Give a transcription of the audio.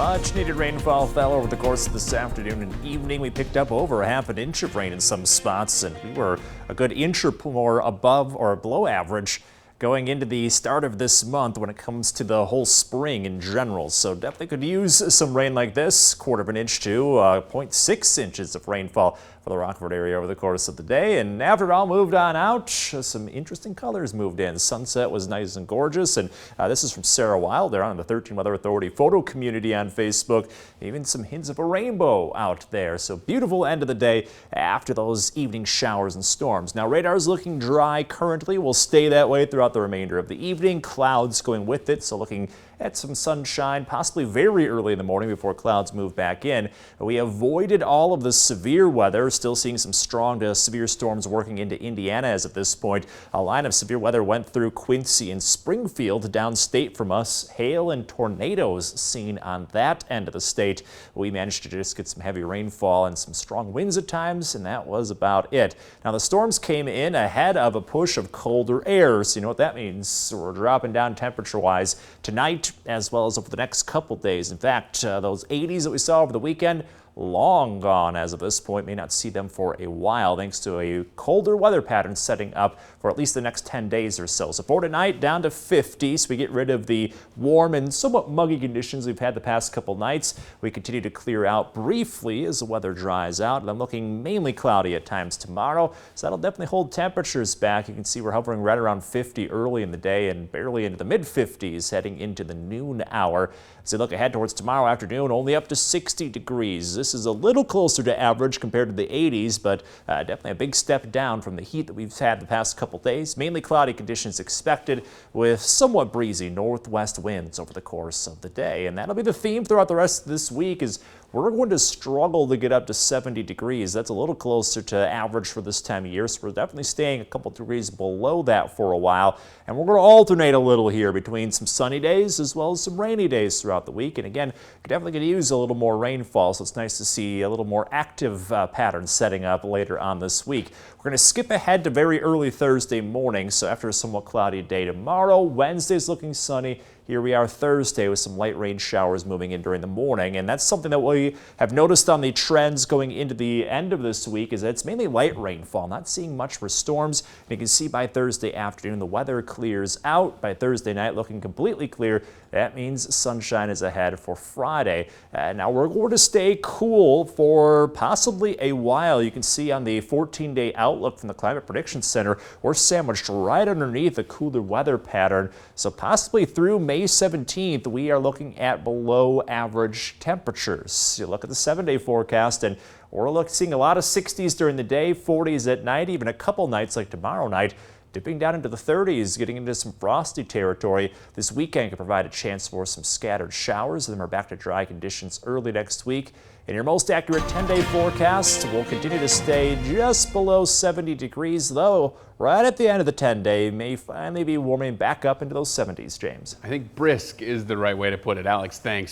Much needed rainfall fell over the course of this afternoon and evening. We picked up over a half an inch of rain in some spots, and we were a good inch or more above or below average going into the start of this month when it comes to the whole spring in general. So definitely could use some rain like this, quarter of an inch to 0.6 inches of rainfall for the Rockford area over the course of the day. And after it all moved on out, some interesting colors moved in. Sunset was nice and gorgeous. And this is from Sarah Wild. They're on the 13 Weather Authority photo community on Facebook. Even some hints of a rainbow out there. So beautiful end of the day after those evening showers and storms. Now radar is looking dry currently. Will stay that way throughout the remainder of the evening. Clouds going with it. So looking at some sunshine, possibly very early in the morning before clouds move back in. We avoided all of the severe weather, still seeing some strong to severe storms working into Indiana as at this point. A line of severe weather went through Quincy and Springfield downstate from us. Hail and tornadoes seen on that end of the state. We managed to just get some heavy rainfall and some strong winds at times, and that was about it. Now the storms came in ahead of a push of colder air, so you know what that means. We're dropping down temperature-wise tonight as well as over the next couple days. In fact, those 80s that we saw over the weekend, long gone as of this point. May not see them for a while thanks to a colder weather pattern setting up for at least the next 10 days or so. So for tonight, down to 50, so we get rid of the warm and somewhat muggy conditions we've had the past couple nights. We continue to clear out briefly as the weather dries out, and I'm looking mainly cloudy at times tomorrow, so that'll definitely hold temperatures back. You can see we're hovering right around 50 early in the day and barely into the mid-50s heading into the noon hour. As we look ahead towards tomorrow afternoon, only up to 60 degrees. This is a little closer to average compared to the 80s, but definitely a big step down from the heat that we've had the past couple days. Mainly cloudy conditions expected with somewhat breezy northwest winds over the course of the day. And that'll be the theme throughout the rest of this week is we're going to struggle to get up to 70 degrees. That's a little closer to average for this time of year, so we're definitely staying a couple degrees below that for a while. And we're going to alternate a little here between some sunny days as well as some rainy days throughout the week. And again, definitely going to use a little more rainfall, so it's nice to see a little more active pattern setting up later on this week. We're going to skip ahead to very early Thursday morning, so after a somewhat cloudy day tomorrow, Wednesday's looking sunny. Here we are Thursday with some light rain showers moving in during the morning, and that's something that we have noticed on the trends going into the end of this week is that it's mainly light rainfall, not seeing much for storms. And you can see by Thursday afternoon the weather clears out. By Thursday night looking completely clear. That means sunshine is ahead for Friday. Now we're going to stay cool for possibly a while. You can see on the 14-day outlook from the Climate Prediction Center, we're sandwiched right underneath a cooler weather pattern. So possibly through May 17th, we are looking at below average temperatures. You look at the 7-day forecast and we're seeing a lot of 60s during the day, 40s at night, even a couple nights like tomorrow night, dipping down into the 30s, getting into some frosty territory. This weekend could provide a chance for some scattered showers, and then we're back to dry conditions early next week. In your most accurate 10-day forecast, we'll continue to stay just below 70 degrees, though right at the end of the 10-day may finally be warming back up into those 70s, James. I think brisk is the right way to put it. Alex, thanks.